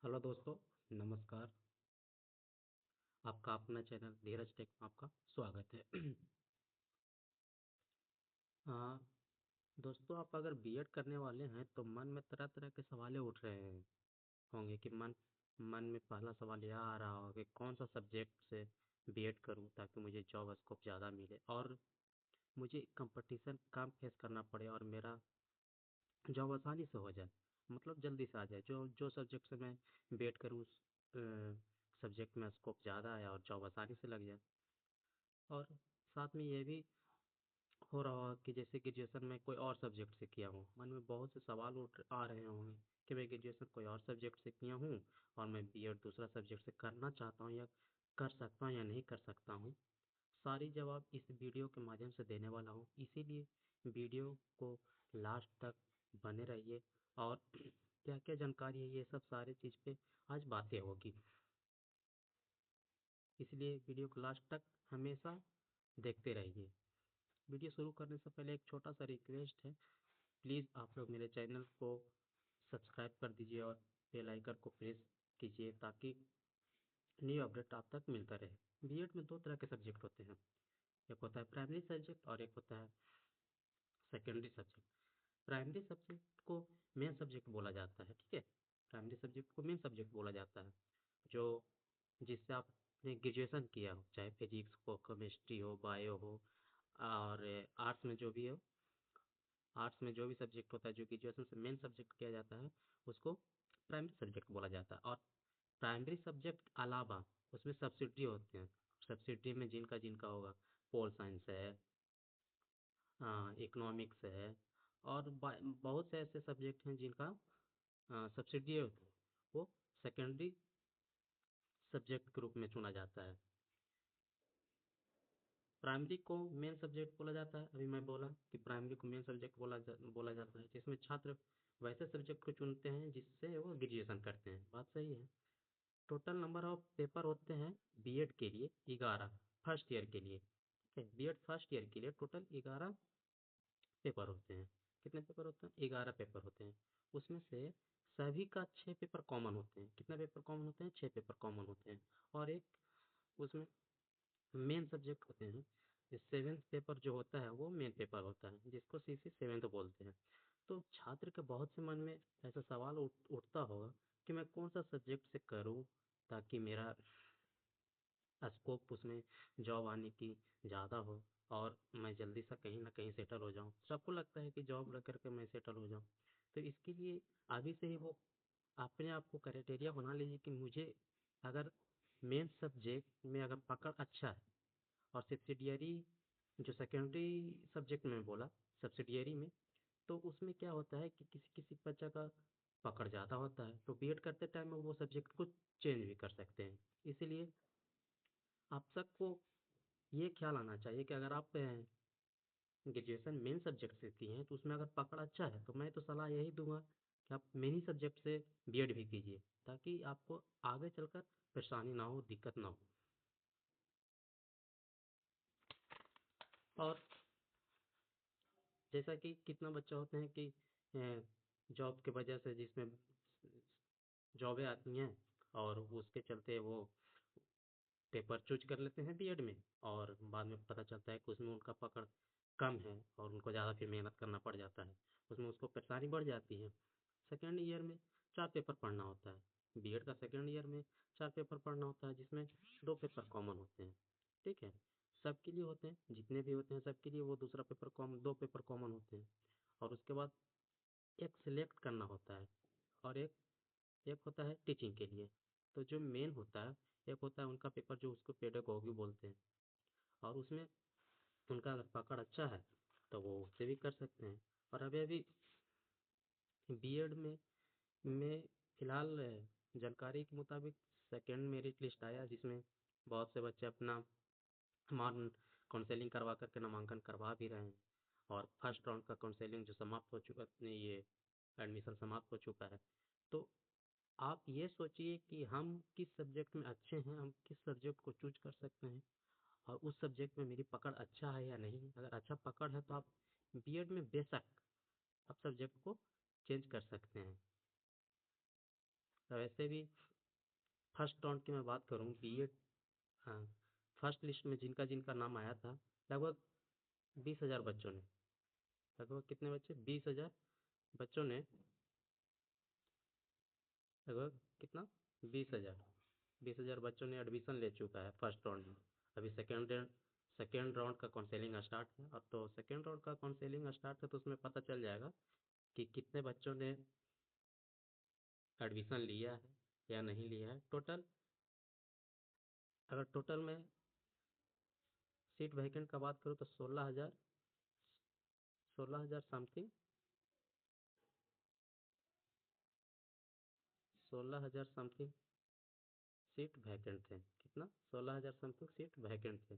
Hello दोस्तों, नमस्कार। आपका अपना चैनल धीरज टेक में आपका स्वागत है। हाँ दोस्तों, आप अगर बीएड करने वाले हैं तो मन में तरह तरह के सवाल उठ रहे हैं होंगे कि मन मन में पहला सवाल यह आ रहा होगा कि कौन सा सब्जेक्ट से बीएड करूं ताकि मुझे जॉब स्कोप ज़्यादा मिले और मुझे कंपटीशन कम फेस करना पड़े और मेरा जॉब आसानी से हो जाए, मतलब जल्दी से आ जाए। जो जो सब्जेक्ट से मैं बीएड करूँ उस सब्जेक्ट में स्कोप ज़्यादा है और जॉब आसानी से लग जाए। और साथ में ये भी हो रहा होगा कि जैसे ग्रेजुएशन में कोई और सब्जेक्ट से किया हूँ, मन में बहुत से सवाल उठ आ रहे होंगे कि मैं ग्रेजुएशन कोई और सब्जेक्ट से किया हूँ और मैं बीएड दूसरा सब्जेक्ट से करना चाहता हूँ, या कर सकता हूँ या नहीं कर सकता हूँ। सारी जवाब इस वीडियो के माध्यम से देने वाला हूँ, इसीलिए वीडियो को लास्ट तक बने रहिए। और क्या क्या जानकारी है, ये सब सारे चीज़ पे आज बातें होगी, इसलिए वीडियो को लास्ट तक हमेशा देखते रहिए। वीडियो शुरू करने से पहले एक छोटा सा रिक्वेस्ट है, प्लीज़ आप लोग मेरे चैनल को सब्सक्राइब कर दीजिए और बेल आइकन को प्रेस कीजिए ताकि न्यू अपडेट आप तक मिलता रहे। बीएड में दो तरह के सब्जेक्ट होते हैं, एक होता है प्राइमरी सब्जेक्ट और एक होता है सेकेंडरी सब्जेक्ट। प्राइमरी सब्जेक्ट को मेन सब्जेक्ट बोला जाता है, ठीक है। प्राइमरी सब्जेक्ट को मेन सब्जेक्ट बोला जाता है, जो जिससे आपने ग्रेजुएशन किया हो, चाहे फिजिक्स हो, केमिस्ट्री हो, बायो हो, और आर्ट्स में जो भी सब्जेक्ट होता है जो ग्रेजुएशन से मेन सब्जेक्ट किया जाता है, उसको प्राइमरी सब्जेक्ट बोला जाता है। और प्राइमरी सब्जेक्ट अलावा उसमें सब्सिडी होते हैं। सब्सिडी में जिनका जिनका होगा, पोल साइंस है, इकोनॉमिक्स है, और बहुत से ऐसे सब्जेक्ट हैं जिनका सब्सिडी होता है, वो सेकेंडरी सब्जेक्ट के रूप में चुना जाता है। प्राइमरी को मेन सब्जेक्ट बोला जाता है, अभी मैं बोला कि प्राइमरी को मेन सब्जेक्ट बोला जाता है, जिसमें छात्र वैसे सब्जेक्ट को चुनते हैं जिससे वो ग्रेजुएशन करते हैं। बात सही है। टोटल नंबर ऑफ पेपर होते हैं बीएड के लिए 11, फर्स्ट ईयर के लिए, ठीक है। बीएड फर्स्ट ईयर के लिए टोटल 11 पेपर होते हैं। कितने पेपर होते हैं? 11 पेपर होते हैं। उसमें से सभी का 6 पेपर कॉमन होते हैं। कितने पेपर कॉमन होते हैं? 6 पेपर कॉमन होते हैं। और एक उसमें मेन सब्जेक्ट होते हैं। ये सेवेंथ पेपर जो होता है वो मेन पेपर होता है, जिसको सीसी सेवेंथ बोलते हैं। तो छात्र के बहुत से मन में ऐसा सवाल उठता होगा कि मैं कौन सा सब्जेक्ट से करूं ताकि मेरा स्कोप उसमें जॉब आने की ज़्यादा हो और मैं जल्दी से कहीं ना कहीं सेटल हो जाऊं। सबको लगता है कि जॉब लग करके मैं सेटल हो जाऊं। तो इसके लिए अभी से ही वो अपने आप को क्राइटेरिया बना लीजिए कि मुझे अगर मेन सब्जेक्ट में अगर पकड़ अच्छा है, और सब्सिडियरी जो सेकेंडरी सब्जेक्ट में बोला, सब्सिडियरी में, तो उसमें क्या होता है कि किसी किसी बच्चा का पकड़ ज़्यादा होता है तो बीएड करते टाइम में वो सब्जेक्ट को चेंज भी कर सकते हैं। इसीलिए आप सबको ये ख्याल आना चाहिए कि अगर आप ग्रेजुएशन मेन सब्जेक्ट से की हैं तो उसमें अगर पकड़ अच्छा है तो मैं तो सलाह यही दूंगा कि आप मेन ही सब्जेक्ट से बीएड भी कीजिए ताकि आपको आगे चलकर परेशानी ना हो, दिक्कत ना हो। और जैसा कि कितना बच्चा होते हैं कि जॉब के वजह से, जिसमें जॉबें आती हैं और उसके चलते वो पेपर चूज कर लेते हैं बीएड में, और बाद में पता चलता है कि उसमें उनका पकड़ कम है और उनको ज़्यादा फिर मेहनत करना पड़ जाता है, उसमें उसको परेशानी बढ़ जाती है। सेकेंड ईयर में 4 पेपर पढ़ना होता है। बीएड का सेकेंड ईयर में 4 पेपर पढ़ना होता है, जिसमें 2 पेपर कॉमन होते हैं, ठीक है। सबके लिए होते हैं, जितने भी होते हैं सबके लिए वो दूसरा पेपर कॉमन, 2 पेपर कॉमन होते हैं। और उसके बाद एक सिलेक्ट करना होता है, और एक एक होता है टीचिंग के लिए। तो जो मेन होता है, एक होता है उनका पेपर जो उसको पेडागोगी बोलते हैं, और उसमें उनका अगर पकड़ अच्छा है तो वो उससे भी कर सकते हैं। और अभी अभी बीएड में फिलहाल जानकारी के मुताबिक सेकेंड मेरिट लिस्ट आया, जिसमें बहुत से बच्चे अपना मान काउंसलिंग करवा करके नामांकन करवा भी रहे हैं, और फर्स्ट राउंड का काउंसलिंग जो समाप्त हो चुका, ये एडमिशन समाप्त हो चुका है। तो आप ये सोचिए कि हम किस सब्जेक्ट में अच्छे हैं, हम किस सब्जेक्ट को चूज कर सकते हैं, और उस सब्जेक्ट में मेरी पकड़ अच्छा है या नहीं। अगर अच्छा पकड़ है तो आप बीएड में बेशक आप सब्जेक्ट को चेंज कर सकते हैं। वैसे भी फर्स्ट राउंड की मैं बात करूँ बीएड, हाँ, फर्स्ट लिस्ट में जिनका जिनका नाम आया था, लगभग 20,000 बच्चों ने, लगभग कितने बच्चे, 20,000 बच्चों ने, लगभग कितना, 20,000, 20,000 बच्चों ने एडमिशन ले चुका है फर्स्ट राउंड में। अभी सेकेंड राउंड का काउंसलिंग स्टार्ट है। अब तो सेकेंड राउंड का काउंसलिंग स्टार्ट है तो उसमें पता चल जाएगा कि कितने बच्चों ने एडमिशन लिया है या नहीं लिया है। टोटल, अगर टोटल में सीट वैकेंट का बात करूँ तो 16,000, 16,000 समथिंग, 16,000 समथिंग सीट वैकेंट थे। कितना, 16,000 समथिंग सीट वैकेंट थे।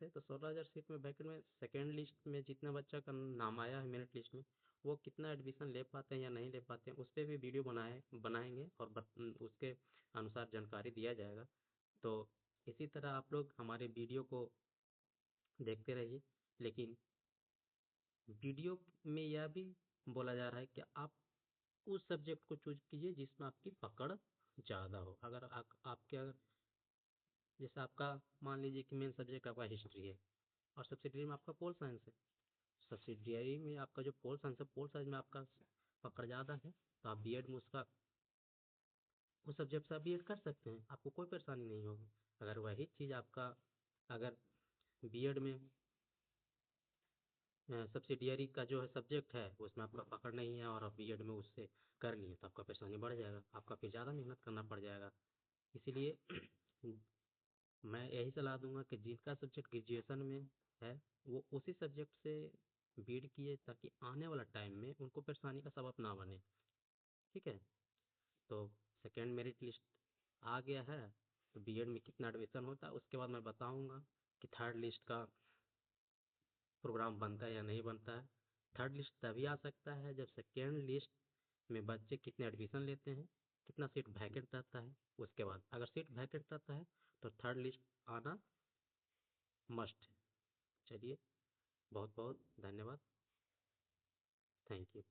तो 16,000 सीट में वैकेंट में सेकेंड लिस्ट में जितना बच्चा का नाम आया है मेरिट लिस्ट में, वो कितना एडमिशन ले पाते हैं या नहीं ले पाते हैं, उस पर भी वीडियो बनाएंगे और उसके अनुसार जानकारी दिया जाएगा। तो इसी तरह आप लोग हमारे वीडियो को देखते रहिए। लेकिन वीडियो में यह भी बोला जा रहा है कि आप उस सब्जेक्ट को चूज कीजिए जिसमें आपकी पकड़ ज़्यादा हो। अगर आपके, अगर जैसे आपका मान लीजिए कि मेन सब्जेक्ट आपका हिस्ट्री है और सब्सिडियरी में आपका पोल साइंस है, सब्सिडियरी में आपका जो पोल साइंस है, पोल साइंस में आपका पकड़ ज़्यादा है, तो आप बीएड में उसका, उस सब्जेक्ट से आप बीएड कर सकते हैं, आपको कोई परेशानी नहीं होगी। अगर वही चीज़ आपका, अगर बीएड में सब्सिडियरी का जो है सब्जेक्ट है उसमें आपका पकड़ नहीं है और आप बीएड में उससे कर लिए तो आपका परेशानी बढ़ जाएगा, आपका फिर ज़्यादा मेहनत करना पड़ जाएगा। इसीलिए मैं यही सलाह दूंगा कि जिनका सब्जेक्ट ग्रेजुएशन में है वो उसी सब्जेक्ट से बीएड किए, ताकि आने वाला टाइम में उनको परेशानी का सबब ना बने। ठीक है, तो सेकेंड मेरिट लिस्ट आ गया है, तो बीएड में कितना एडमिशन होता है उसके बाद मैं बताऊंगा कि थर्ड लिस्ट का प्रोग्राम बनता है या नहीं बनता है। थर्ड लिस्ट तभी आ सकता है जब सेकेंड लिस्ट में बच्चे कितने एडमिशन लेते हैं, कितना सीट वैकेंट रहता है, उसके बाद अगर सीट वैकेंट रहता है तो थर्ड लिस्ट आना मस्ट है। चलिए, बहुत बहुत धन्यवाद, थैंक यू।